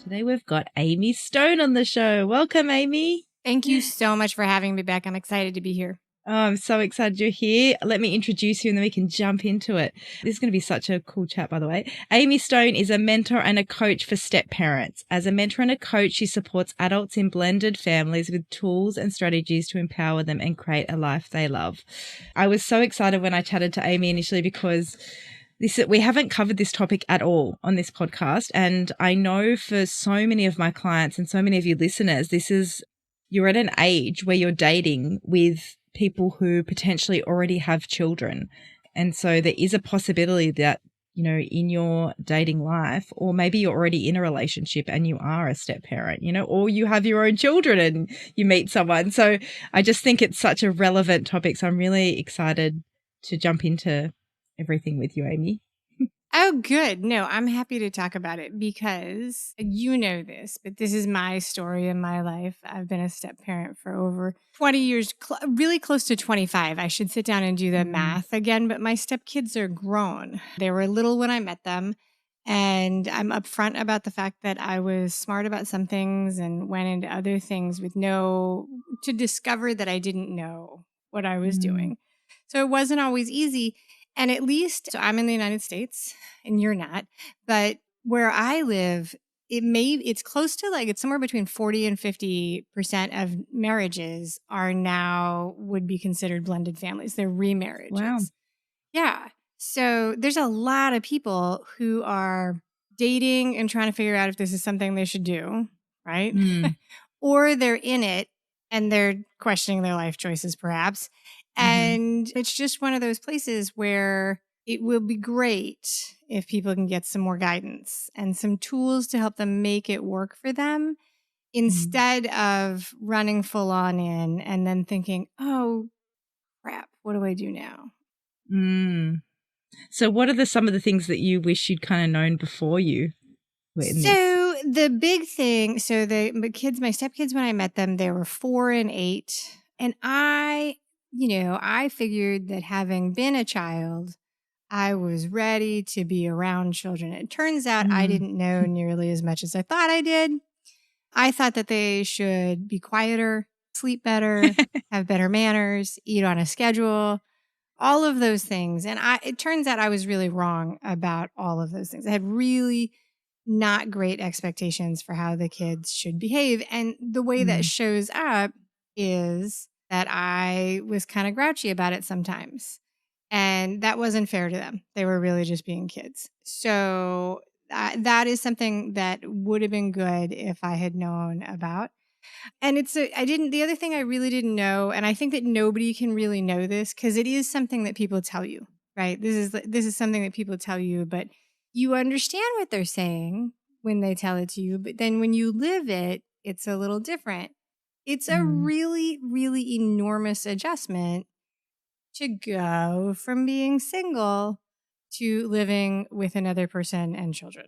Today we've got Amy Stone on the show. Welcome, Amy. Thank you so much for having me back. I'm excited to be here. Oh, I'm so excited you're here. Let me introduce you and then we can jump into it. This is going to be such a cool chat, by the way. Amy Stone is a mentor and a coach for step parents. As a mentor and a coach, she supports adults in blended families with tools and strategies to empower them and create a life they love. I was so excited when I chatted to Amy initially because we haven't covered this topic at all on this podcast. And I know for so many of my clients and so many of you listeners, you're at an age where you're dating with people who potentially already have children. And so there is a possibility that, you know, in your dating life, or maybe you're already in a relationship and you are a step parent, you know, or you have your own children and you meet someone. So I just think it's such a relevant topic. So I'm really excited to jump into everything with you, Amy. Oh, good. No, I'm happy to talk about it because you know this, but this is my story in my life. I've been a step parent for over 20 years, really close to 25. I should sit down and do the math again, but my stepkids are grown. They were little when I met them. And I'm upfront about the fact that I was smart about some things and went into other things to discover that I didn't know what I was doing. So it wasn't always easy. And so I'm in the United States and you're not, but where I live, it's close to it's somewhere between 40 and 50% of marriages would be considered blended families. They're remarriages. Wow. Yeah. So there's a lot of people who are dating and trying to figure out if this is something they should do, right? Or they're in it and they're questioning their life choices perhaps. And it's just one of those places where it will be great if people can get some more guidance and some tools to help them make it work for them instead of running full on in and then thinking, oh, crap, what do I do now? So what are some of the things that you wish you'd kind of known before you were in this? So the big thing, my stepkids, when I met them, they were 4 and 8. And I figured that having been a child, I was ready to be around children. It turns out I didn't know nearly as much as I thought I did. I thought that they should be quieter, sleep better, have better manners, eat on a schedule, all of those things. And it turns out I was really wrong about all of those things. I had really not great expectations for how the kids should behave. And the way that shows up is that I was kind of grouchy about it sometimes. And that wasn't fair to them. They were really just being kids. So that is something that would have been good if I had known about. And the other thing I really didn't know, and I think that nobody can really know this because it is something that people tell you, right? This is something that people tell you, but you understand what they're saying when they tell it to you. But then when you live it, it's a little different. It's a really, really enormous adjustment to go from being single to living with another person and children,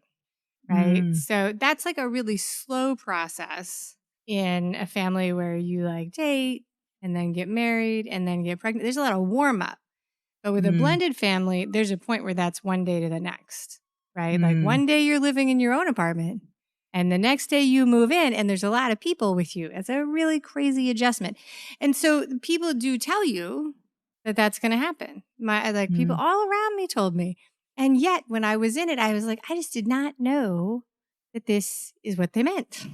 right? So that's a really slow process in a family where you date and then get married and then get pregnant. There's a lot of warm up. But with a blended family, there's a point where that's one day to the next, right? One day you're living in your own apartment and the next day you move in and there's a lot of people with you. It's a really crazy adjustment. And so people do tell you that that's going to happen. People all around me told me. And yet when I was in it, I was I just did not know that this is what they meant.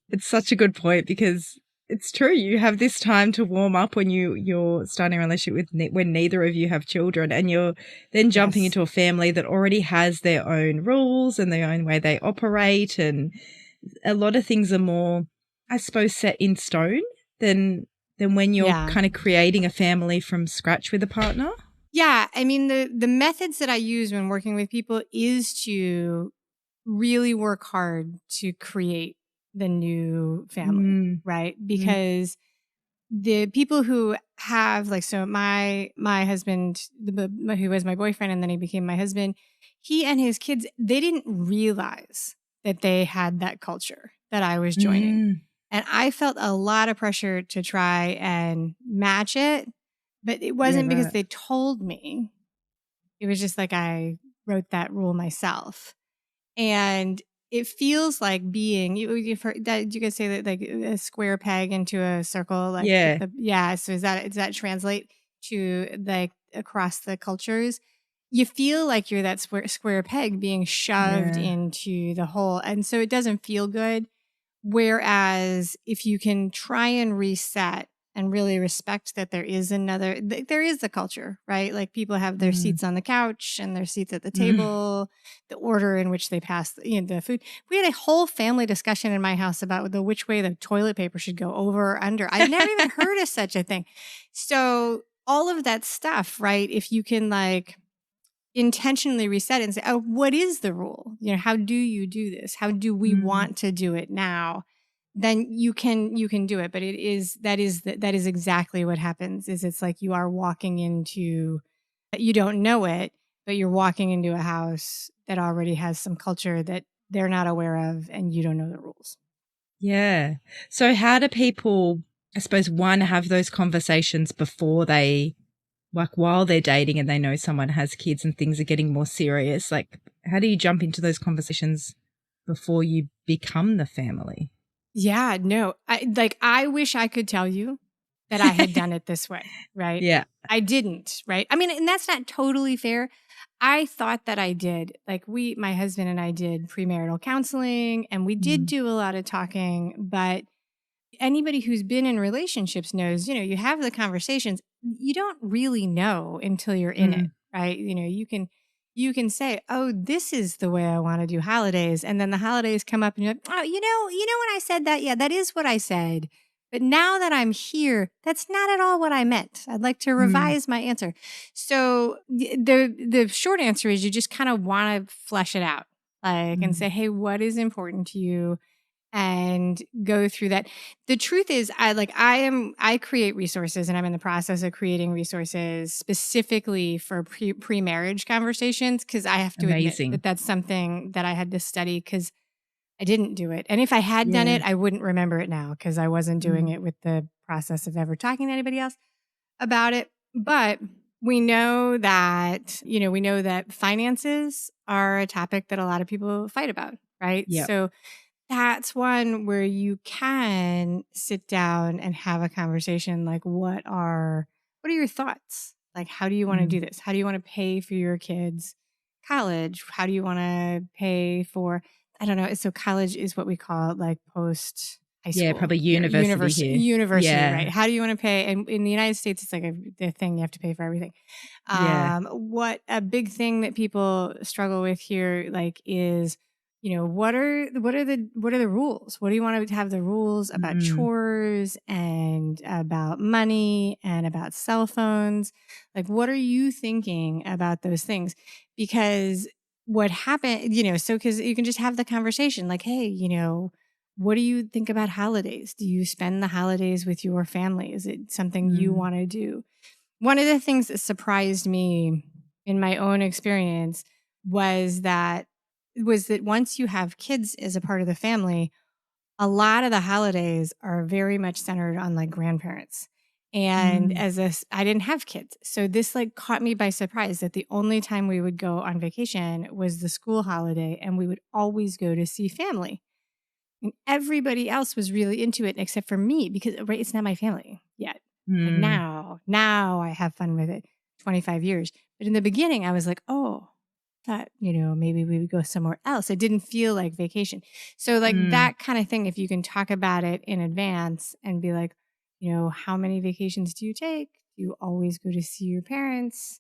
It's such a good point because it's true. You have this time to warm up when you're starting a relationship when neither of you have children, and you're then jumping into a family that already has their own rules and their own way they operate. And a lot of things are more, I suppose, set in stone than when you're kind of creating a family from scratch with a partner. Yeah. I mean, the methods that I use when working with people is to really work hard to create the new family, right? Because the people who have my husband, who was my boyfriend and then he became my husband, he and his kids, they didn't realize that they had that culture that I was joining. And I felt a lot of pressure to try and match it, but it wasn't because they told me. It was just I wrote that rule myself. And it feels like being you've heard that you could say that like a square peg into a circle, like with Yeah. the yeah. So does that translate to like across the cultures? You feel like you're that square peg being shoved Yeah. into the hole, and so it doesn't feel good. Whereas if you can try and reset and really respect that there is there is the culture, right? Like people have their Mm. seats on the couch and their seats at the Mm. table, the order in which they pass the food. We had a whole family discussion in my house about which way the toilet paper should go, over or under. I'd never even heard of such a thing. So all of that stuff, right? If you can like intentionally reset it and say, oh, what is the rule? How do you do this? How do we Mm. want to do it now? Then you can do it. But that is exactly what happens. Is it's like you are walking into, you don't know it, but you're walking into a house that already has some culture that they're not aware of, and you don't know the rules. Yeah. So how do people, I suppose, one, have those conversations before they, like while they're dating and they know someone has kids and things are getting more serious? Like, how do you jump into those conversations before you become the family? Yeah, no. I wish I could tell you that I had done it this way, right? Yeah. I didn't, right? I mean, and that's not totally fair. I thought that I did. Like my husband and I did premarital counseling and we did Mm. do a lot of talking, but anybody who's been in relationships knows, you have the conversations. You don't really know until you're in it, Mm. right? You can say, "Oh, this is the way I want to do holidays." And then the holidays come up and you're like, "Oh, when I said that, yeah, that is what I said. But now that I'm here, that's not at all what I meant. I'd like to Mm. revise my answer." So the short answer is you just kind of want to flesh it out. Like and Mm. say, "Hey, what is important to you?" and go through that. The truth is I create resources and I'm in the process of creating resources specifically for pre-marriage conversations because I have to admit that Amazing. that's something that I had to study because I didn't do it. And if I had done Yeah. it, I wouldn't remember it now because I wasn't doing Mm. it with the process of ever talking to anybody else about it. But we know that finances are a topic that a lot of people fight about, right? Yep. So that's one where you can sit down and have a conversation like what are your thoughts? Like how do you want to do Mm. this? How do you want to pay for your kids' college? How do you want to pay for I don't know, so college is what we call it like post high Yeah, school probably here. university here. University, right? Yeah. How do you want to pay? And in the United States it's like the thing you have to pay for everything. Yeah. What a big thing that people struggle with here like is what are the rules? What do you want to have the rules about Mm. chores and about money and about cell phones? Like, what are you thinking about those things? Because what happened, so because you can just have the conversation like, hey, what do you think about holidays? Do you spend the holidays with your family? Is it something you Mm. want to do? One of the things that surprised me in my own experience was that once you have kids as a part of the family, a lot of the holidays are very much centered on like grandparents. And Mm. I didn't have kids. So this like caught me by surprise that the only time we would go on vacation was the school holiday and we would always go to see family. And everybody else was really into it except for me because right, it's not my family yet. Like Mm. now I have fun with it. 25 years. But in the beginning I was like, oh, thought, maybe we would go somewhere else. It didn't feel like vacation. So like Mm. that kind of thing, if you can talk about it in advance and be like, how many vacations do you take? Do you always go to see your parents?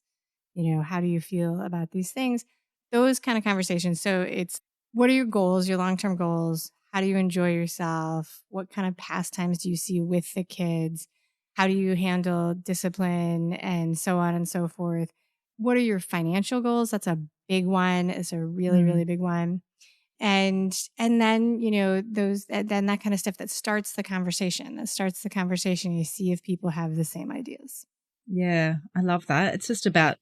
How do you feel about these things? Those kind of conversations. So it's what are your goals, your long-term goals? How do you enjoy yourself? What kind of pastimes do you see with the kids? How do you handle discipline and so on and so forth? What are your financial goals? That's a big one. It's a really, Mm. really big one. And then, then that kind of stuff that starts the conversation. You see if people have the same ideas. Yeah, I love that. It's just about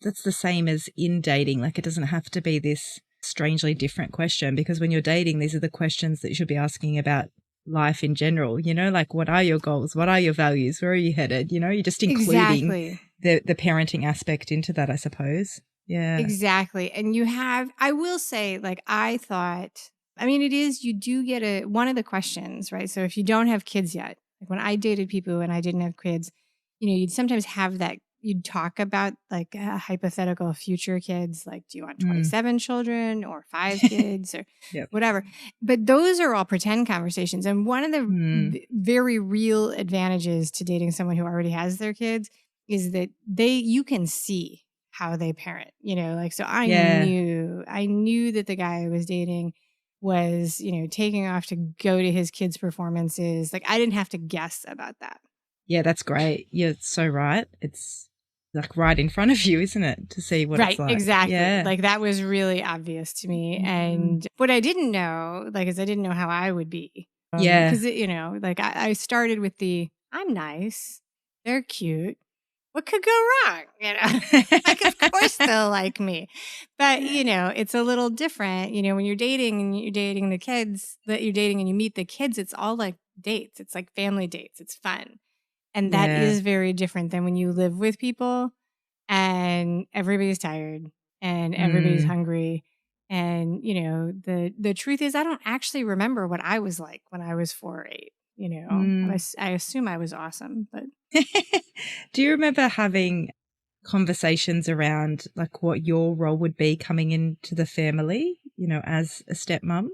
that's the same as in dating. Like it doesn't have to be this strangely different question because when you're dating, these are the questions that you should be asking about life in general, like what are your goals? What are your values? Where are you headed? You're just including Exactly. the parenting aspect into that, I suppose. Yeah. Exactly. And you have, I will say, like, I thought, I mean, it is, you do get one of the questions, right? So if you don't have kids yet, like when I dated people and I didn't have kids, you'd sometimes have that, you'd talk about like hypothetical future kids, like, do you want Mm. 27 children or 5 kids or Yep. whatever? But those are all pretend conversations. And one of the Mm. very real advantages to dating someone who already has their kids is that you can see how they parent, like, so I Yeah. knew that the guy I was dating was, taking off to go to his kids' performances. Like, I didn't have to guess about that. Yeah, that's great. You're so right. It's like right in front of you, isn't it? To see what it's Right, like. exactly. Yeah. Like, that was really obvious to me. Mm. And what I didn't know, like, is I didn't know how I would be. Yeah. Because, like, I started with I'm nice, they're cute. What could go wrong? Like, of course they'll like me. But, it's a little different, when you're dating and you're dating the kids that you're dating and you meet the kids, it's all like dates. It's like family dates. It's fun. And that Yeah. is very different than when you live with people and everybody's tired and everybody's Mm. hungry. And, the truth is, I don't actually remember what I was like when I was 4 or 8. Mm. I assume I was awesome, but Do you remember having conversations around like what your role would be coming into the family, as a stepmom?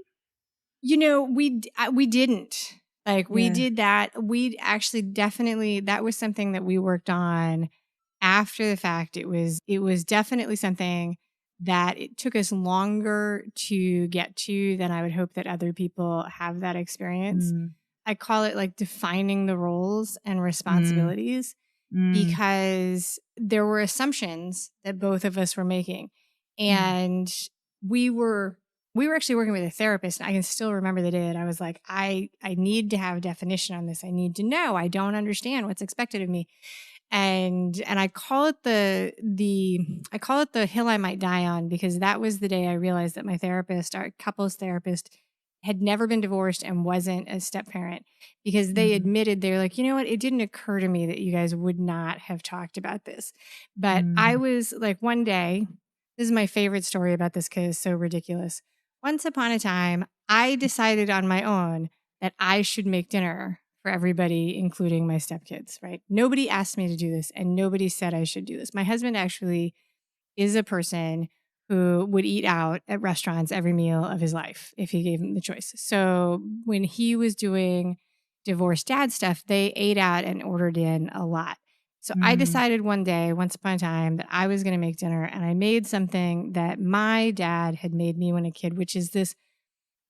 we didn't. Like, we Yeah. did that. We actually definitely, that was something that we worked on after the fact. It was definitely something that it took us longer to get to than I would hope that other people have that experience. Mm. I call it like defining the roles and Mm. responsibilities, Mm. because there were assumptions that both of us were making. Mm. And we were actually working with a therapist, and I can still remember the day that I was like, I need to have a definition on this. I need to know. I don't understand what's expected of me. And I call it the hill I might die on, because that was the day I realized that my therapist, our couples therapist, had never been divorced and wasn't a step parent, because they Mm. admitted, they're like, you know what, it didn't occur to me that you guys would not have talked about this. But I Mm. was like, one day, this is my favorite story about this because it's so ridiculous. Once upon a time, I decided on my own that I should make dinner for everybody, including my stepkids, right? Nobody asked me to do this, and nobody said I should do this. My husband actually is a person who would eat out at restaurants every meal of his life if he gave him the choice. So when he was doing divorced dad stuff, they ate out and ordered in a lot. So I Mm. decided one day, once upon a time, that I was going to make dinner, and I made something that my dad had made me when a kid, which is this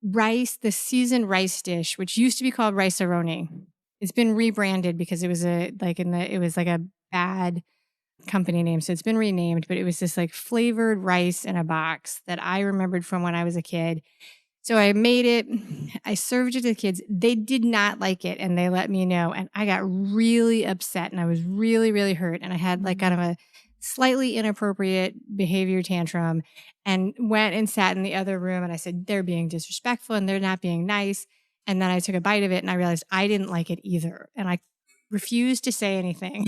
the seasoned rice dish, which used to be called rice-a-roni. It's been rebranded because it was like a bad company name. So it's been renamed, but it was this like flavored rice in a box that I remembered from when I was a kid. So I made it, I served it to the kids. They did not like it, and they let me know. And I got really upset, and I was really, really hurt. And I had like kind of a slightly inappropriate behavior tantrum, and went and sat in the other room. And I said, they're being disrespectful and they're not being nice. And then I took a bite of it, and I realized I didn't like it either. And I refused to say anything.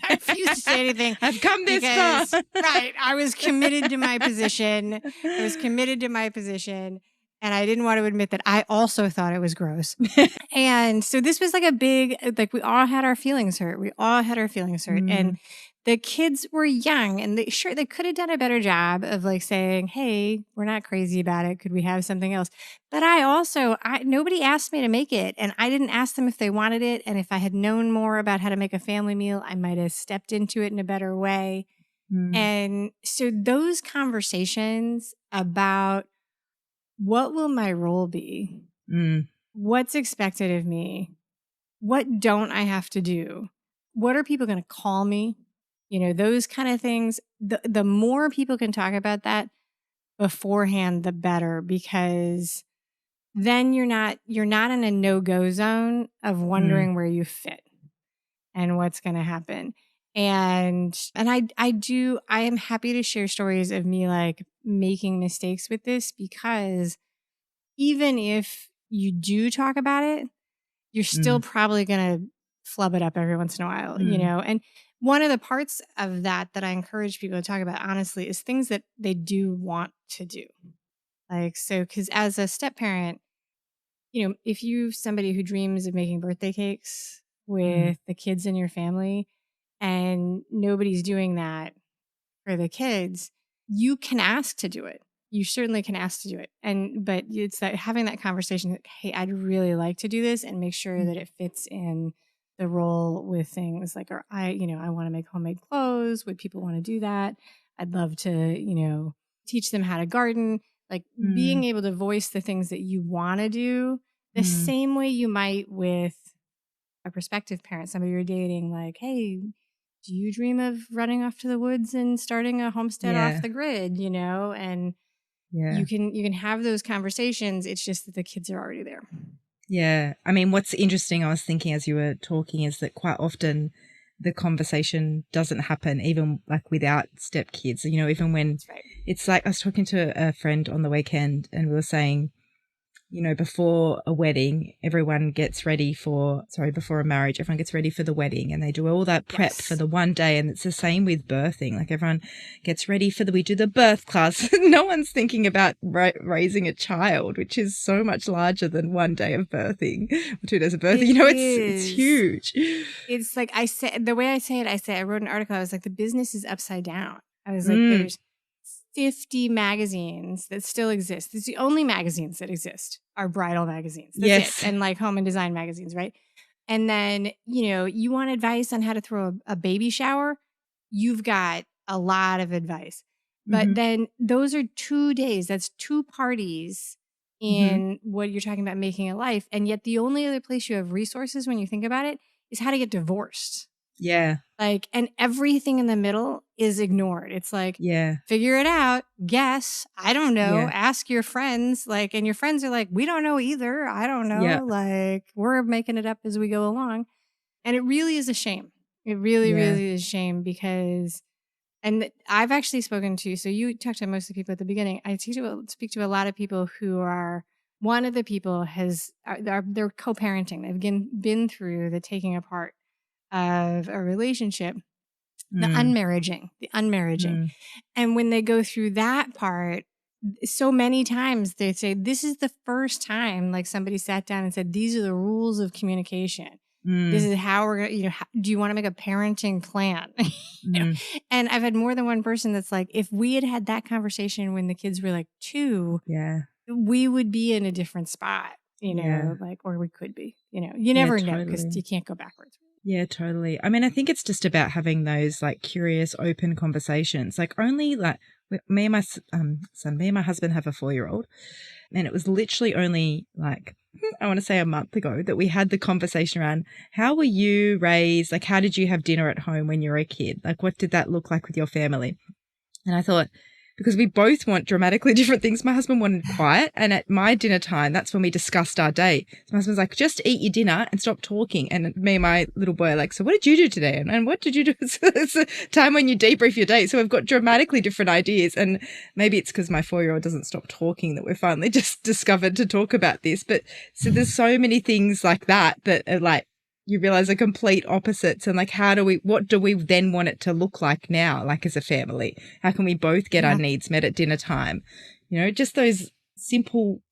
I refused to say anything I've come this because, far. right, I was committed to my position. I was committed to my position. And I didn't want to admit that I also thought it was gross. And so this was like a big, like, we all had our feelings hurt. We all had our feelings hurt. And Mm. the kids were young, and they could have done a better job of like saying, hey, we're not crazy about it. Could we have something else? But nobody asked me to make it, and I didn't ask them if they wanted it. And if I had known more about how to make a family meal, I might have stepped into it in a better way. Mm. And so those conversations about what will my role be? Mm. What's expected of me? What don't I have to do? What are people going to call me? Those kind of things. The more people can talk about that beforehand, the better, because then you're not in a no-go zone of Mm. wondering where you fit and what's going to happen. And I am happy to share stories of me like making mistakes with this, because even if you do talk about it, you're still Mm. probably going to flub it up every once in a while, Mm. and one of the parts of that I encourage people to talk about honestly is things that they do want to do. Like, so, because as a step parent, if you somebody who dreams of making birthday cakes Mm. with the kids in your family and nobody's doing that for the kids, you can ask to do it. You certainly can ask to do it. But it's that having that conversation that, hey, I'd really like to do this and make sure Mm. that it fits in the role with things like, or I want to make homemade clothes. Would people want to do that? I'd love to, teach them how to garden. Like being Mm. able to voice the things that you want to do the Mm. same way you might with a prospective parent, somebody you're dating, like, hey, do you dream of running off to the woods and starting a homestead off Yeah. the grid, And Yeah. you can have those conversations. It's just that the kids are already there. Yeah. I mean, what's interesting, I was thinking as you were talking, is that quite often the conversation doesn't happen even like without stepkids, even when That's right. it's like I was talking to a friend on the weekend and we were saying, before a wedding, before a marriage, everyone gets ready for the wedding and they do all that prep for Yes. the one day. And it's the same with birthing. Like everyone gets ready we do the birth class. No one's thinking about raising a child, which is so much larger than one day of birthing or 2 days of birthing. It's huge. It's like the way I wrote an article. I was like, the business is upside down. I was like, Mm. there's 50 magazines that still exist. It's the only magazines that exist are bridal magazines. That's Yes. it. And like home and design magazines, right? And then, you want advice on how to throw a baby shower? You've got a lot of advice. But then those are 2 days. That's 2 parties in what you're talking about making a life. And yet the only other place you have resources when you think about it is how to get divorced. Yeah. Like, and everything in the middle is ignored. It's like, Yeah. figure it out, guess, I don't know, Yeah. ask your friends, like, and your friends are like, we don't know either. I don't know. Yeah. Like, we're making it up as we go along. And it really is a shame. It really, Yeah. really is a shame because, and I've actually spoken to, so you talked to most of the people at the beginning. I speak to a lot of people who are, one of the people they're co-parenting. They've been through the taking apart of a relationship, the unmarriaging. And when they go through that part, so many times they say, this is the first time like somebody sat down and said, these are the rules of communication. This is how we're going to, do you want to make a parenting plan? And I've had more than one person that's like, if we had had that conversation when the kids were like 2, Yeah. we would be in a different spot, Yeah. like, or we could be, you never know because totally. you can't go backwards. Yeah, totally. I mean, I think it's just about having those like curious, open conversations. Like only like me and my son, me and my husband have a 4-year-old, and it was literally only like I want to say a month ago that we had the conversation around how were you raised? Like, how did you have dinner at home when you were a kid? Like, what did that look like with your family? And I thought, because we both want dramatically different things. My husband wanted quiet. And at my dinner time, that's when we discussed our day. So my husband's like, just eat your dinner and stop talking. And me and my little boy are like, so what did you do today? And what did you do? So it's a time when you debrief your day. So we've got dramatically different ideas. And maybe it's because my 4-year-old doesn't stop talking that we've finally just discovered to talk about this. But so there's so many things like that are like, you realize are complete opposites. And like, what do we then want it to look like now, like as a family? How can we both get our needs met at dinner time? Just those simple,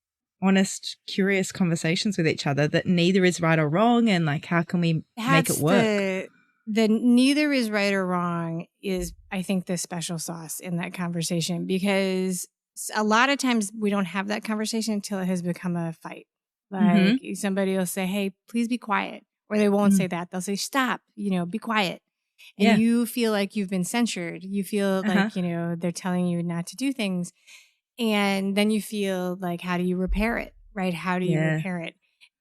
honest, curious conversations with each other that neither is right or wrong. And like, how can we make it work? The neither is right or wrong is, I think, the special sauce in that conversation, because a lot of times we don't have that conversation until it has become a fight. Like somebody will say, hey, please be quiet. Or they won't say that. They'll say, stop, be quiet. And you feel like you've been censured. You feel like, they're telling you not to do things. And then you feel like, how do you repair it? Right? How do you repair it?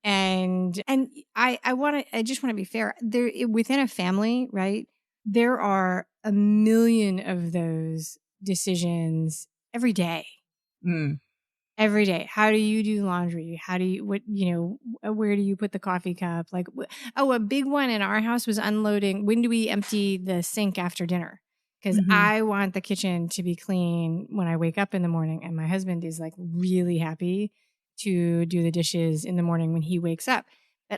And I just want to be fair. There, within a family, right, there are a million of those decisions every day. Every day. How do you do laundry? How do you, where do you put the coffee cup? Like, a big one in our house was unloading. When do we empty the sink after dinner? Because I want the kitchen to be clean when I wake up in the morning. And my husband is like really happy to do the dishes in the morning when he wakes up.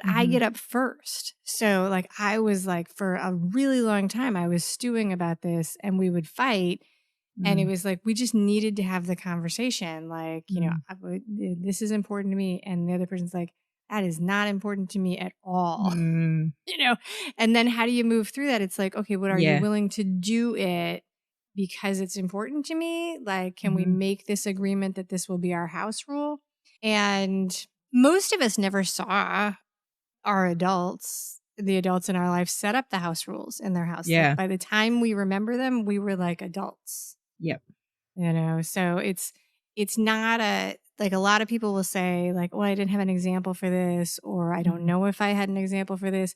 that I Mhm. get up first. So like I was like for a really long time I was stewing about this and we would fight and it Mm. was like we just needed to have the conversation like, Mm. this is important to me and the other person's like that is not important to me at all. Mm. you know and then how do you move through that? It's like, okay, what are you Yeah. willing to do it because it's important to me? Like, can we Mhm. make this agreement that this will be our house rule? And most of us never saw our the adults in our life set up the house rules in their house. Like Yeah. by the time we remember them, we were like adults, Yep. so it's not a like a lot of people will say like, well, I didn't have an example for this, or I don't Mhm. know if I had an example for this.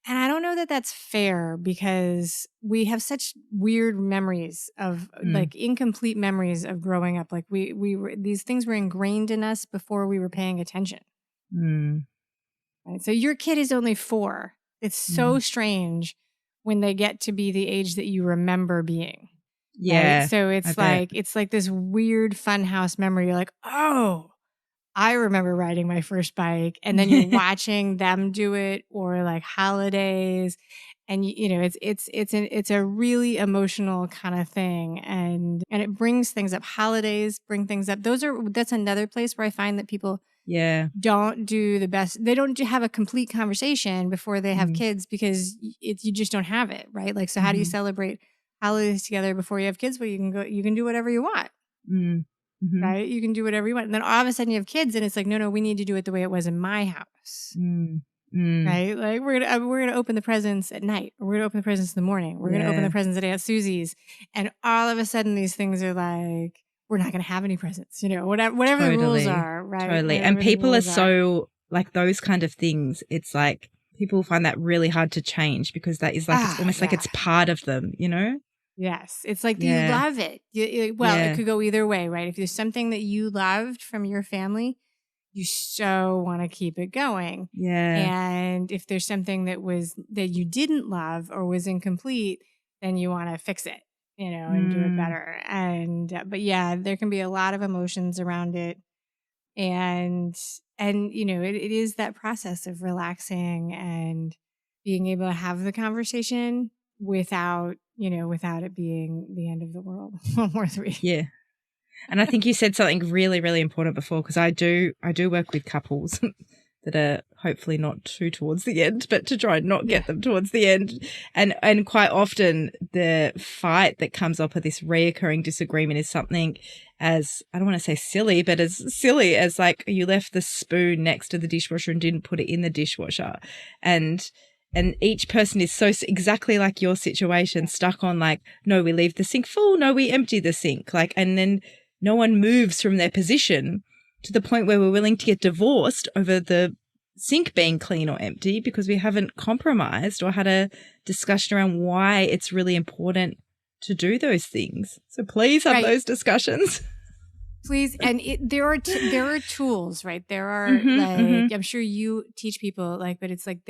And I don't know that that's fair because we have such weird memories of Mm. like incomplete memories of growing up. Like we were, these things were ingrained in us before we were paying attention. Mm. Right? So your kid is only 4. It's so Mm. strange when they get to be the age that you remember being. Right. Yeah. So I bet. it's like this weird funhouse memory. You're like, oh, I remember riding my first bike. And then you're watching them do it or like holidays. And it's a really emotional kind of thing. And it brings things up. Holidays bring things up. That's another place where I find that people Yeah. don't do the best. They don't have a complete conversation before they have Mhm. kids because you just don't have it, right? Like, so how do you Mhm. celebrate holidays together before you have kids? Well, you can do whatever you want, Mm. Mhm. right? You can do whatever you want. And then all of a sudden you have kids and it's like, no, we need to do it the way it was in my house. Mm. Mm. Right? Like we're gonna open the presents at night, or we're gonna open the presents in the morning. We're gonna open Yeah. the presents at Aunt Susie's, and all of a sudden these things are like, we're not gonna have any presents. Whatever the rules Totally. are, right? Totally. And Whatever the people are rules are. so like those kind of things. It's like people find that really hard to change because that is like it's Ah, almost like yeah. it's part of them, you know? Yes. It's like you Yeah. love it. Well, it Yeah. could go either way, right? If there's something that you loved from your family, you so want to keep it going. Yeah. And if there's something that you didn't love or was incomplete, then you want to fix it, and do it Mm. better. But yeah, there can be a lot of emotions around it. And, it is that process of relaxing and being able to have the conversation without it being the end of the world. World War III. Yeah. And I think you said something really, really important before because I do work with couples that are hopefully not too towards the end, but to try and not Yeah. get them towards the end. And quite often the fight that comes up with this reoccurring disagreement is something as, I don't want to say silly, but as silly as like you left the spoon next to the dishwasher and didn't put it in the dishwasher. And each person is so exactly like your situation, stuck on like, no, we leave the sink full. No, we empty the sink. Like, and then no one moves from their position to the point where we're willing to get divorced over the sink being clean or empty because we haven't compromised or had a discussion around why it's really important to do those things. So please have Right. those discussions. Please. And there are tools, right? There are Mm-hmm. I'm sure you teach people but it's like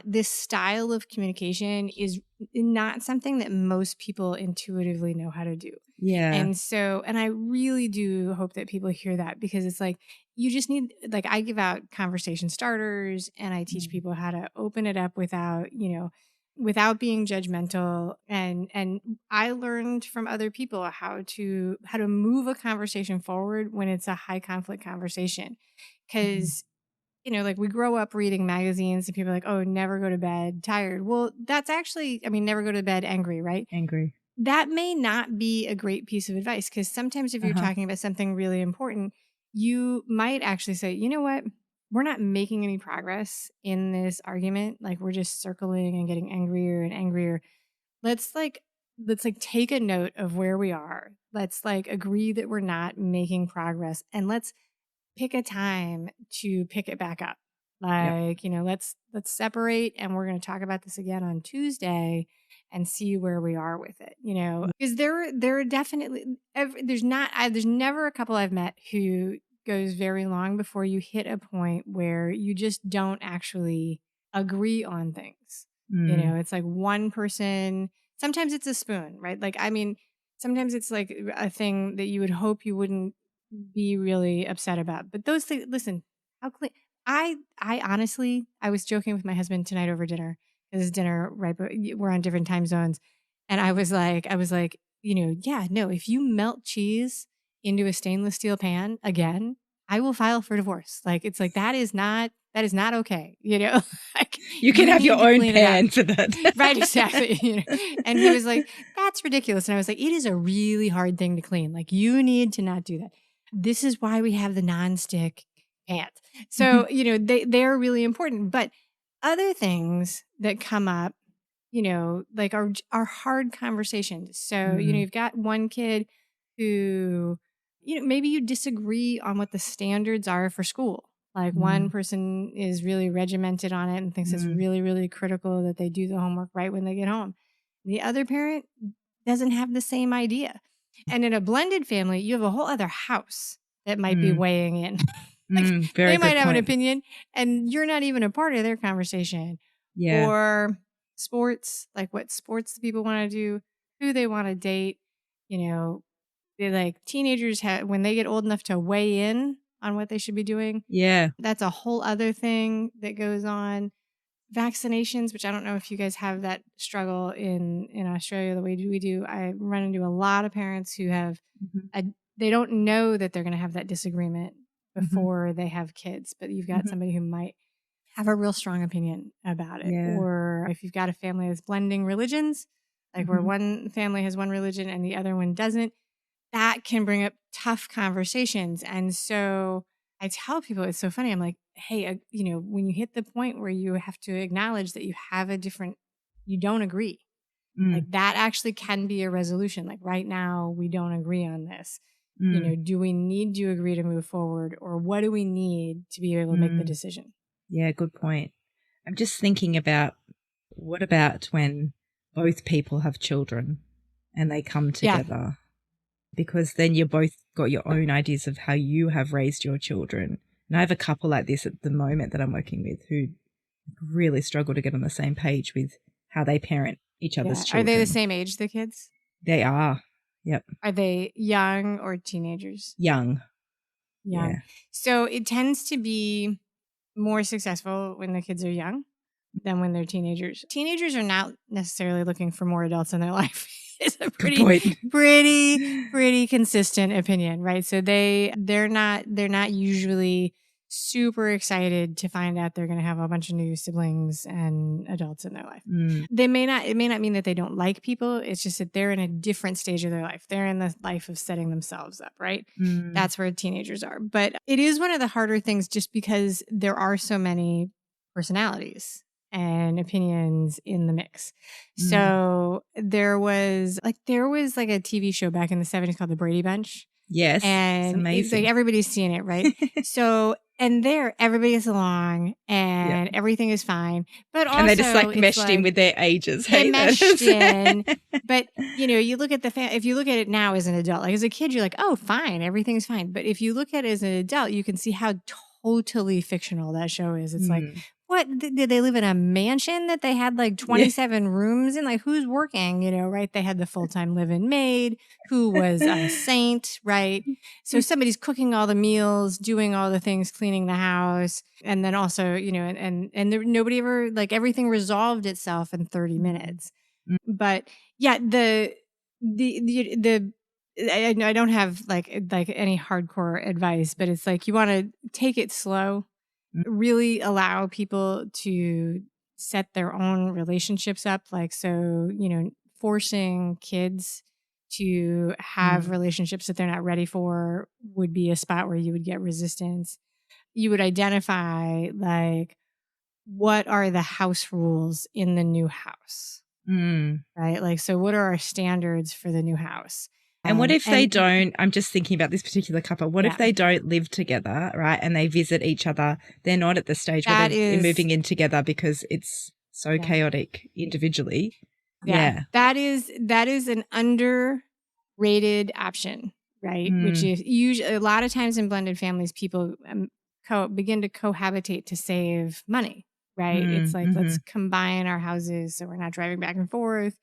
this style of communication is not something that most people intuitively know how to do. Yeah. And I really do hope that people hear that because it's like, you just need, like, I give out conversation starters and I teach people how to open it up without being judgmental. And I learned from other people how to move a conversation forward when it's a high conflict conversation. Cause like we grow up reading magazines and people are like, oh, never go to bed tired. Well, that's actually, never go to bed angry, right? Angry. That may not be a great piece of advice because sometimes if you're Uh-huh. talking about something really important, you might actually say, you know what? We're not making any progress in this argument. Like we're just circling and getting angrier and angrier. Let's like take a note of where we are. Let's like agree that we're not making progress and let's pick a time to pick it back up. Yep. Like, let's separate and we're going to talk about this again on Tuesday and see where we are with it, because there are definitely, there's never a couple I've met who goes very long before you hit a point where you just don't actually agree on things. Mm. It's like one person, sometimes it's a spoon, right? Like, sometimes it's like a thing that you would hope you wouldn't be really upset about. But those things, listen, how clean I honestly, I was joking with my husband tonight over dinner. This is dinner, right? But we're on different time zones. And I was like, yeah, no, if you melt cheese into a stainless steel pan again, I will file for divorce. Like, it's like, that is not okay. Like, You can you have your need to own clean it up. pan for that. Right, exactly. And he was like, that's ridiculous. And I was like, it is a really hard thing to clean. Like, you need to not do that. This is why we have the nonstick pans. So, they're really important. But other things that come up, like are hard conversations. So, Mm, you've got one kid who, maybe you disagree on what the standards are for school. Like one mm, person is really regimented on it and thinks it's mm. really, really critical that they do the homework right when they get home. The other parent doesn't have the same idea. And in a blended family, you have a whole other house that might be Mm, weighing in. Like very they good might have an point. opinion and you're not even a part of their conversation. Yeah. Or sports, like what sports people want to do, who they want to date. They like teenagers when they get old enough to weigh in on what they should be doing. Yeah. That's a whole other thing that goes on. Vaccinations, which I don't know if you guys have that struggle in Australia the way we do. I run into a lot of parents who have Mhm, they don't know that they're going to have that disagreement mhm, before they have kids, but you've got mhm. somebody who might have a real strong opinion about it. Yeah. Or if you've got a family that's blending religions, like where Mhm, one family has one religion and the other one doesn't, that can bring up tough conversations. And so I tell people, it's so funny. I'm like, hey, when you hit the point where you have to acknowledge that you don't agree, mm, like that actually can be a resolution. Like right now, we don't agree on this. mm, Do we need to agree to move forward or what do we need to be able to make the mm. decision? Yeah, good point. I'm just thinking about what about when both people have children and they come Yeah. together? Because then you both got your own ideas of how you have raised your children. And I have a couple like this at the moment that I'm working with who really struggle to get on the same page with how they parent each other's Yeah. Are they the children. same age, the kids? They are. Yep. Are they young or teenagers? Young. Young. Yeah. So it tends to be more successful when the kids are young than when they're teenagers. Teenagers are not necessarily looking for more adults in their life. It's a Good point. pretty consistent opinion, right? So they're not usually super excited to find out they're going to have a bunch of new siblings and adults in their life. Mm, It may not mean that they don't like people. It's just that they're in a different stage of their life. They're in the life of setting themselves up, right? mm, That's where teenagers are. But it is one of the harder things just because there are so many personalities and opinions in the mix. mm. So there was like a TV show back in the 70s called The Brady Bunch. Yes. It's And it's like amazing. everybody's seen it, right? So and there everybody gets along Yeah. and everything is fine. But And they just also like it's meshed in like with their ages. they Hey, that meshed is. in, but you look at if you look at it now as an adult, like as a kid, you're like, oh, fine, everything's fine. But if you look at it as an adult, you can see how totally fictional that show is. It's like, Mm, what did they live in a mansion that they had like yeah. 27 rooms in? Like, who's working? Right? They had the full time live-in maid who was a saint, right? So somebody's cooking all the meals, doing all the things, cleaning the house, and then also, and there, nobody ever like everything resolved itself in 30 Mm, minutes. But yeah, the I don't have like any hardcore advice, but it's like you want to take it slow, mm, really allow people to set their own relationships up. Like, so, forcing kids to have mm, relationships that they're not ready for would be a spot where you would get resistance. You would identify like what are the house rules in the new house, mm. right? Like, so what are our standards for the new house? And what if they And don't? I'm just thinking about this particular couple. What if yeah, they don't live together, right? And they visit each other. They're not at the stage where that they're is, moving in together because it's so yeah, chaotic individually. yeah, Yeah. that is an underrated option, right? Which Mm, is usually a lot of times in blended families, people begin to cohabitate to save money, right? It's mm, like, let's mm-hmm, combine our houses so we're not driving back and forth.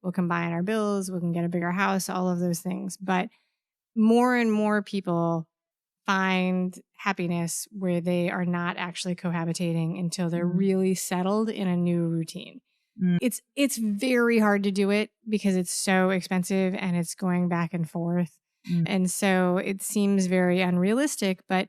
We'll combine our bills. We can get a bigger house, all of those things. But more and more people find happiness where they are not actually cohabitating until they're really settled in a new routine. It's very hard to do it because it's so expensive and it's going back and forth. And so it seems very unrealistic, but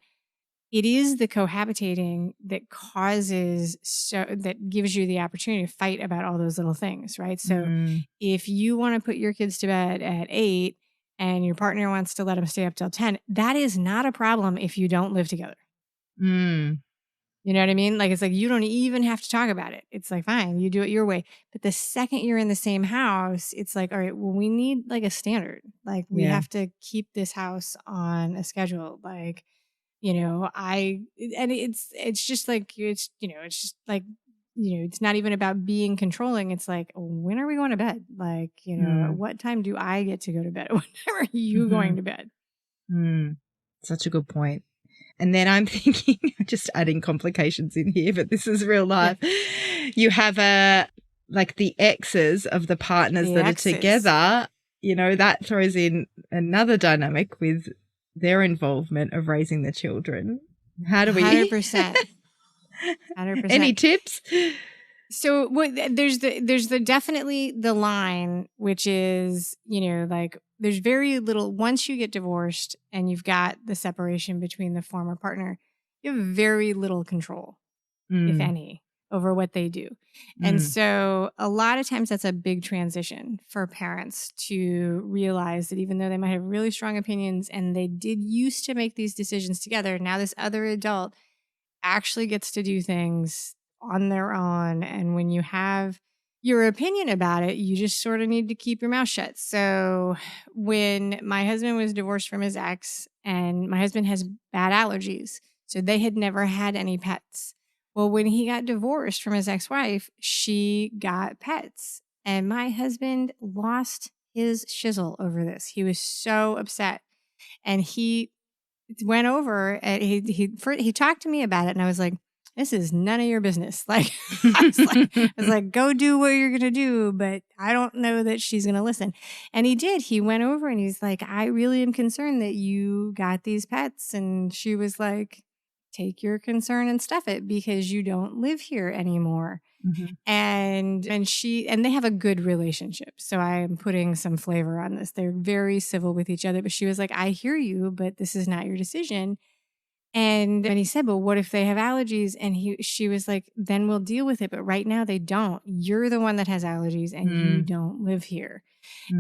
it is the cohabitating that that gives you the opportunity to fight about all those little things, right? So if you want to put your kids to bed at 8 and your partner wants to let them stay up till 10, that is not a problem if you don't live together. You know what I mean? Like, it's like, you don't even have to talk about it. It's like, fine, you do it your way. But the second you're in the same house, it's like, all right, well, we need like a standard. Like, we have to keep this house on a schedule. Like, it's just like, it's just like, it's not even about being controlling. It's like, when are we going to bed? Like, at what time do I get to go to bed? When are you going to bed? Such a good point. And then I'm thinking, just adding complications in here, but this is real life. Yeah. You have the exes of the partners that are together, that throws in another dynamic with their involvement of raising the children. How do we? 100%. 100%. Any tips? So there's definitely the line, which is, like, there's very little, once you get divorced and you've got the separation between the former partner, you have very little control, if any, over what they do. And so a lot of times that's a big transition for parents to realize that even though they might have really strong opinions and they did used to make these decisions together, now this other adult actually gets to do things on their own. And when you have your opinion about it, you just sort of need to keep your mouth shut. So when my husband was divorced from his ex, and my husband has bad allergies, so they had never had any pets. Well, when he got divorced from his ex-wife, she got pets. And my husband lost his shizzle over this. He was so upset. And he went over and he talked to me about it. And I was like, this is none of your business. Like, I was like, go do what you're going to do, but I don't know that she's going to listen. And he did. He went over and he's like, I really am concerned that you got these pets. And she was like, take your concern and stuff it because you don't live here anymore. And they have a good relationship. So I am putting some flavor on this. They're very civil with each other, but she was like, I hear you, but this is not your decision. And he said, but what if they have allergies? And she was like, then we'll deal with it. But right now they don't. You're the one that has allergies and you don't live here.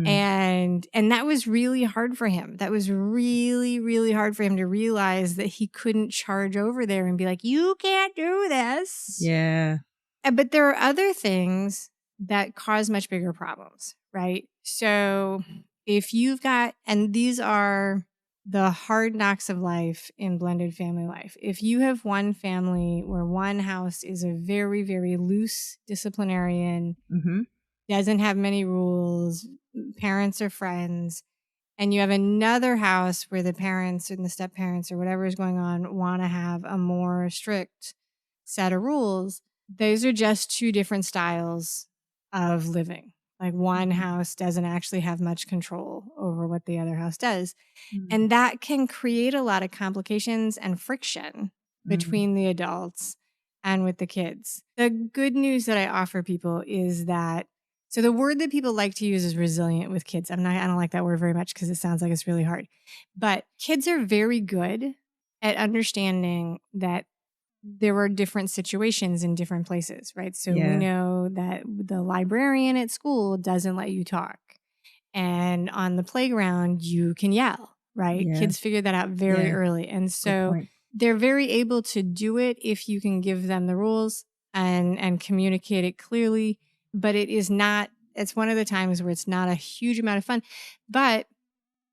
And that was really hard for him. That was really, really hard for him to realize that he couldn't charge over there and be like, you can't do this. Yeah. But there are other things that cause much bigger problems, right? So if you've got, and these are the hard knocks of life in blended family life. If you have one family where one house is a very, very loose disciplinarian, doesn't have many rules, parents are friends, and you have another house where the parents and the step parents or whatever is going on want to have a more strict set of rules, those are just two different styles of living. Like, one house doesn't actually have much control over what the other house does. And that can create a lot of complications and friction between the adults and with the kids. The good news that I offer people is that, so the word that people like to use is resilient with kids. I don't like that word very much because it sounds like it's really hard. But kids are very good at understanding that there are different situations in different places, right? So we know that the librarian at school doesn't let you talk. And on the playground, you can yell, right? Yeah. Kids figure that out very early. And so they're very able to do it if you can give them the rules and communicate it clearly. But it's one of the times where it's not a huge amount of fun. But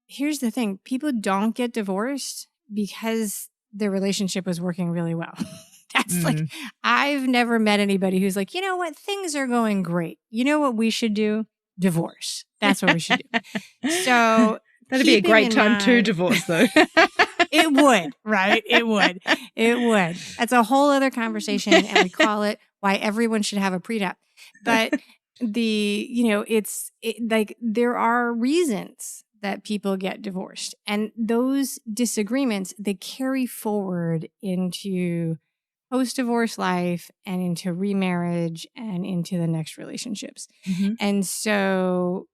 here's the thing. People don't get divorced because their relationship was working really well. That's like, I've never met anybody who's like, you know what? Things are going great. You know what we should do? Divorce. That's what we should do. So that'd be a great time to divorce, though. It would, right? It would. That's a whole other conversation. And we call it why everyone should have a prenup. But like, there are reasons that people get divorced. And those disagreements, they carry forward into post-divorce life and into remarriage and into the next relationships. Mm-hmm. And so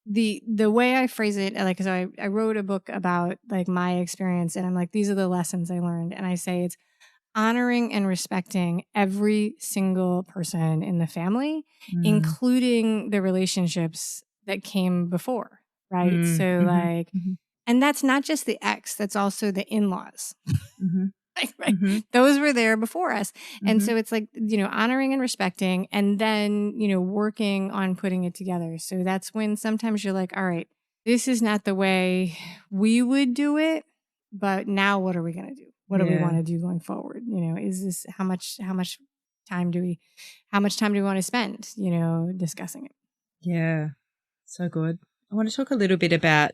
the way I phrase it, like, so I wrote a book about like my experience, and I'm like, these are the lessons I learned. And I say it's honoring and respecting every single person in the family, including the relationships that came before, right? So like, and that's not just the ex, that's also the in-laws. Like, right? Those were there before us. And so it's like, honoring and respecting, and then, working on putting it together. So that's when sometimes you're like, all right, this is not the way we would do it, but now what are we going to do? What do we want to do going forward? Is this, how much time do we want to spend, discussing it? Yeah. So good. I want to talk a little bit about,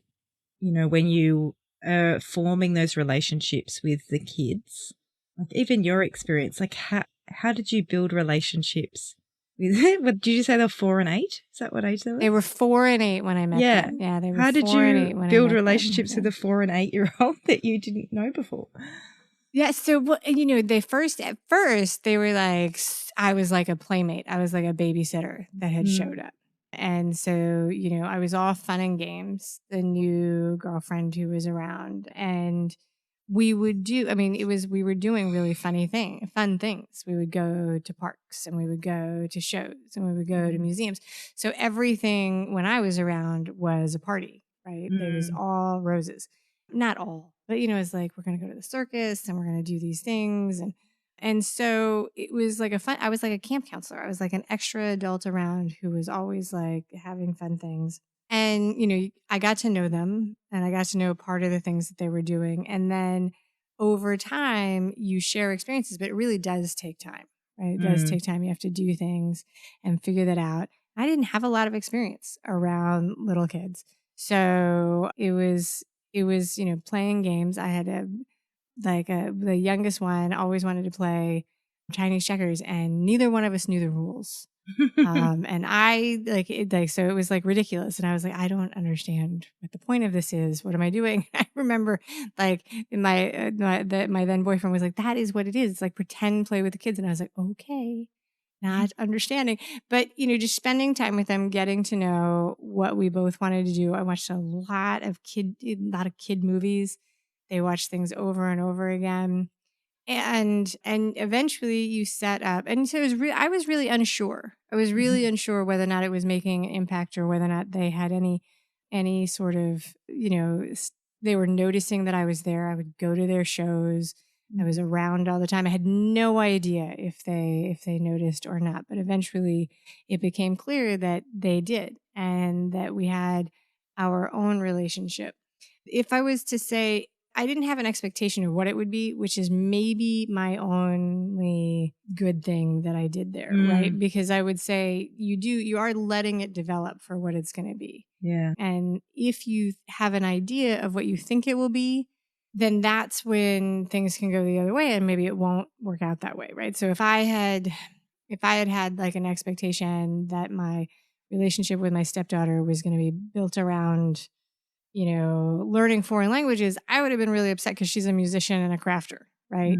when you are forming those relationships with the kids, like even your experience, like how did you build relationships with, what did you say, they're 4 and 8? Is that what age they were? They were 4 and 8 when I met them. Yeah, they were 4 and 8 when I met them. How did you build relationships with a 4 and 8-year-old that you didn't know before? Yeah, so at first they were like, I was like a playmate. I was like a babysitter that had showed up. And so, I was all fun and games, the new girlfriend who was around. And we would we were doing really fun things. We would go to parks, and we would go to shows, and we would go to museums. So everything when I was around was a party, right? It was all roses. Not all, but it's like, we're going to go to the circus and we're going to do these things. And so it was like I was like a camp counselor. I was like an extra adult around who was always like having fun things. And, I got to know them, and I got to know part of the things that they were doing. And then over time you share experiences, but it really does take time, right? It does take time. You have to do things and figure that out. I didn't have a lot of experience around little kids. So it was, playing games. I had the youngest one always wanted to play Chinese checkers, and neither one of us knew the rules. And I so it was like ridiculous. And I was like, I don't understand what the point of this is. What am I doing? I remember like my then boyfriend was like, that is what it is. It's like pretend play with the kids. And I was like, okay. Not understanding, but just spending time with them, getting to know what we both wanted to do. I watched a lot of kid movies. They watched things over and over again, and eventually you set up. And so I was really unsure. I was really unsure whether or not it was making an impact, or whether or not they had any sort of they were noticing that I was there. I would go to their shows. I was around all the time. I had no idea if they noticed or not, but eventually it became clear that they did, and that we had our own relationship. If I was to say, I didn't have an expectation of what it would be, which is maybe my only good thing that I did there, right? Because I would say you are letting it develop for what it's going to be. Yeah. And if you have an idea of what you think it will be, then that's when things can go the other way, and maybe it won't work out that way, right? So if I had like an expectation that my relationship with my stepdaughter was going to be built around, learning foreign languages, I would have been really upset because she's a musician and a crafter, right?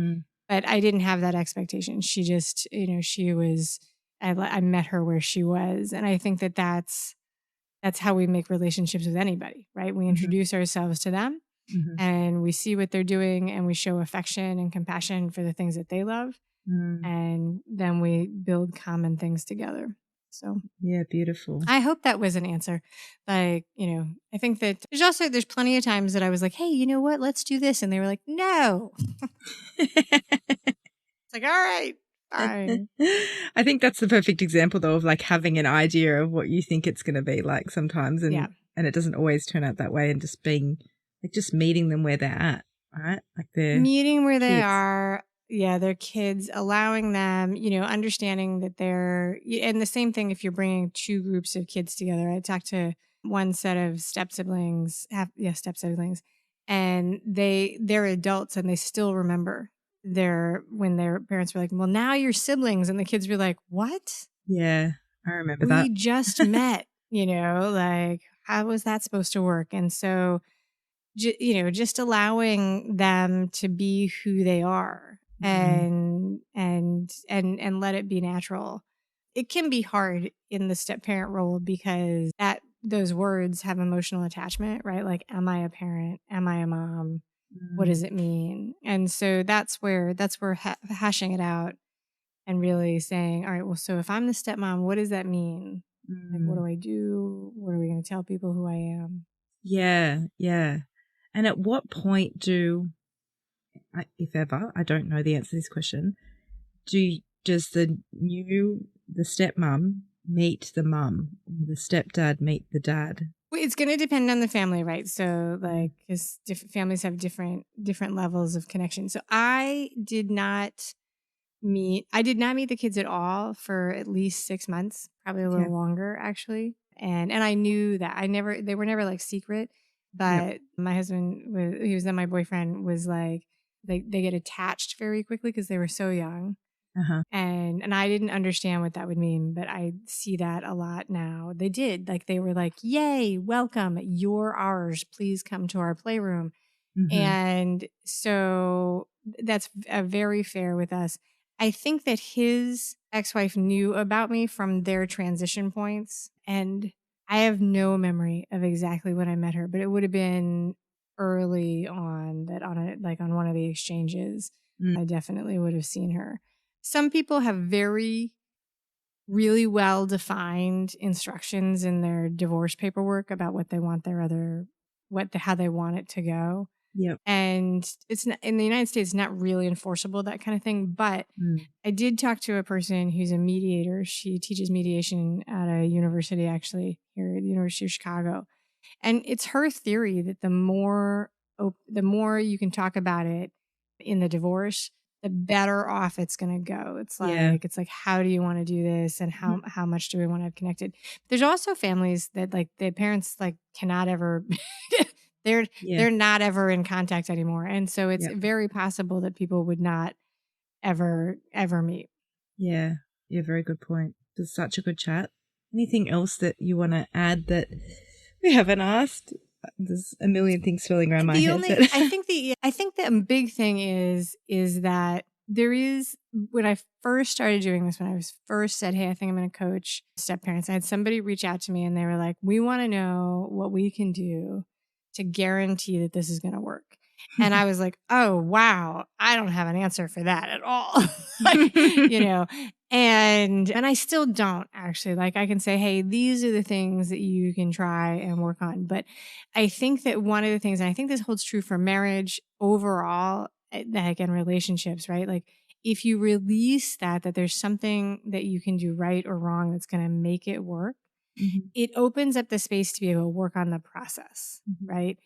But I didn't have that expectation. She just, I met her where she was. And I think that's how we make relationships with anybody, right? We introduce ourselves to them. And we see what they're doing, and we show affection and compassion for the things that they love. And then we build common things together. So yeah, beautiful. I hope that was an answer. Like, I think that there's plenty of times that I was like, hey, you know what? Let's do this. And they were like, no. It's like, all right, fine. I think that's the perfect example though of like having an idea of what you think it's going to be like sometimes. And it doesn't always turn out that way, and just being like, just meeting them where they're at, right? Like they're meeting where they kids. are. Yeah, they're kids, allowing them, understanding that they're, and the same thing if you're bringing two groups of kids together. I talked to one set of step siblings, and they're adults, and they still remember when their parents were like, well, now you're siblings, and the kids were like, what? Yeah, I remember that. We just met, like, how was that supposed to work? And so, just allowing them to be who they are Mm, and let it be natural. It can be hard in the step parent role because that those words have emotional attachment, right? Like, am I a parent? Am I a mom? What does mm, it mean? And so that's where hashing it out and really saying, all right, well, so if I'm the stepmom, what does that mean? Like, what mm. do I do? What are we going to tell people who I am? Yeah, yeah. And at what point if ever, I don't know the answer to this question, does the stepmom meet the mum, or the stepdad meet the dad? Well, it's going to depend on the family, right? So, Mm, like, because different families have different levels of connection. So, I did not meet the kids at all for at least 6 months, probably a yeah. little longer, actually. And I knew that they were never like secret, Yep. but my husband he was then my boyfriend was like, they get attached very quickly because they were so young. Uh-huh. And I didn't understand what that would mean, but I see that a lot now. They did. Like, they were like, "Yay, welcome. You're ours. Please come to our playroom." Mhm. And so that's very fair with us. I think that his ex-wife knew about me from their transition points, and I have no memory of exactly when I met her, but it would have been early on that on one of the exchanges, Mm, I definitely would have seen her. Some people have really well defined instructions in their divorce paperwork about what they want how they want it to go. yep. And it's not, in the United States, not really enforceable, that kind of thing. But Mm, I did talk to a person who's a mediator. She teaches mediation at a university, actually, here at the University of Chicago. And it's her theory that the more you can talk about it in the divorce, the better off it's going to go. yeah. It's like, how do you want to do this, and Mhm. how much do we want to have connected? There's also families that, like, the parents, like, cannot ever they're Yeah. they're not ever in contact anymore. And so it's Yep. very possible that people would not ever meet. Yeah. Yeah, very good point. This is such a good chat. Anything else that you wanna add that we haven't asked? There's a million things swirling around my The head, only but I think the big thing is that there is when I first started doing this, when I was first said, "Hey, I think I'm going to coach step parents," I had somebody reach out to me and they were like, "We want to know what we can do to guarantee that this is going to work." And I was like, "Oh, wow, I don't have an answer for that at all." like, you know, and I still don't actually. Like, I can say, "Hey, these are the things that you can try and work on," but I think that one of the things, and I think this holds true for marriage overall, like in relationships, right? Like, if you release that there's something that you can do right or wrong that's going to make it work, Mhm, it opens up the space to be able to work on the process, mhm, right?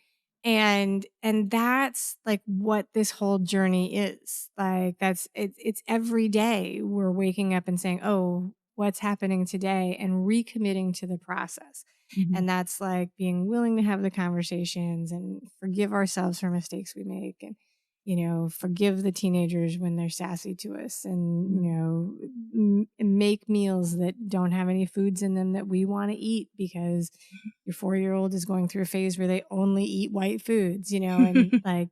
And that's like what this whole journey is. Like, it's every day we're waking up and saying, "Oh, what's happening today?" and recommitting to the process. mhm, And that's like being willing to have the conversations and forgive ourselves for mistakes we make, and forgive the teenagers when they're sassy to us, and mm. make meals that don't have any foods in them that we want to eat, because your 4-year-old is going through a phase where they only eat white foods, and like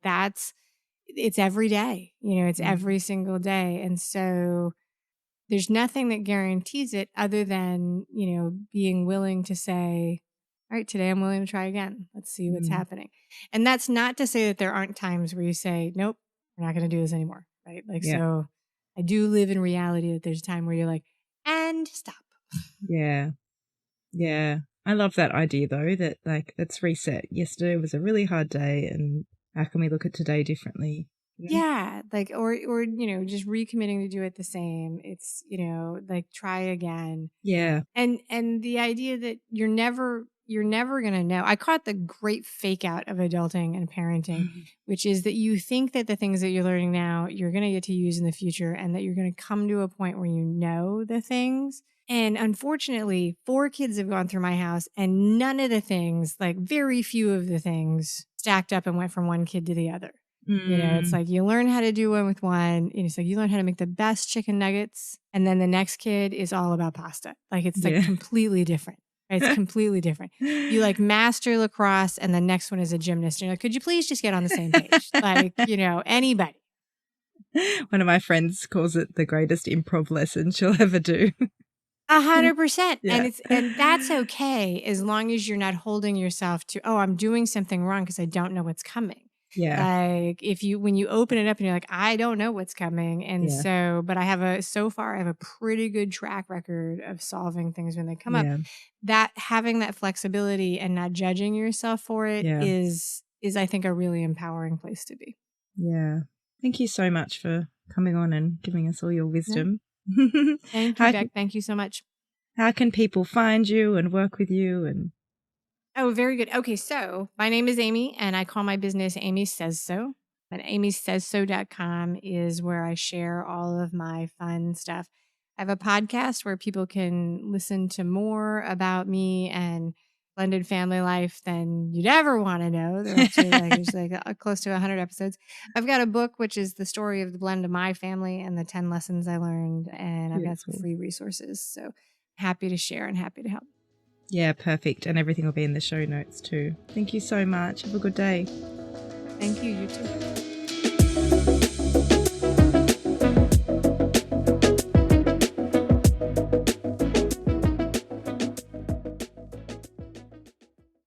it's every day, it's Mm, every single day. And so there's nothing that guarantees it other than, being willing to say, all right, today I'm willing to try again. Let's see what's mm, happening. And that's not to say that there aren't times where you say, nope, we're not going to do this anymore. Right. Like, yeah, so I do live in reality that there's a time where you're like, and stop. yeah, yeah. I love that idea though, that like let's reset. Yesterday was a really hard day, and how can we look at today differently? You know? Yeah, like, or just recommitting to do it the same. It's, like, try again. Yeah. And the idea that you're never going to know. I caught the great fake out of adulting and parenting, Mhm, which is that you think that the things that you're learning now you're going to get to use in the future, and that you're going to come to a point where you know the things. And unfortunately, 4 kids have gone through my house, and none of the things, like very few of the things, stacked up and went from one kid to the other. It's mm, like you learn how to do one with one. It's like you learn how to make the best chicken nuggets, and then the next kid is all about pasta. Like, it's like yeah. completely different. It's completely different. You like master lacrosse and the next one is a gymnast. And you're like, could you please just get on the same page? Like, anybody. One of my friends calls it the greatest improv lesson she'll ever do. 100%. Yeah. And that's okay as long as you're not holding yourself to, oh, I'm doing something wrong because I don't know what's coming. Yeah. Like when you open it up and you're like, I don't know what's coming. And Yeah. so, but I have a pretty good track record of solving things when they come up. Yeah. That having that flexibility and not judging yourself for it Yeah. is I think a really empowering place to be. Yeah. Thank you so much for coming on and giving us all your wisdom. Thank you, Beck. Thank you so much. How can people find you and work with you? Oh, very good. Okay, so my name is Amy, and I call my business Amy Says So. And amysaysso.com is where I share all of my fun stuff. I have a podcast where people can listen to more about me and blended family life than you'd ever want to know. They're up to there's close to 100 episodes. I've got a book, which is the story of the blend of my family and the 10 lessons I learned. And I've got some free resources. So happy to share and happy to help. Yeah, perfect. And everything will be in the show notes too. Thank you so much. Have a good day. Thank you. You too.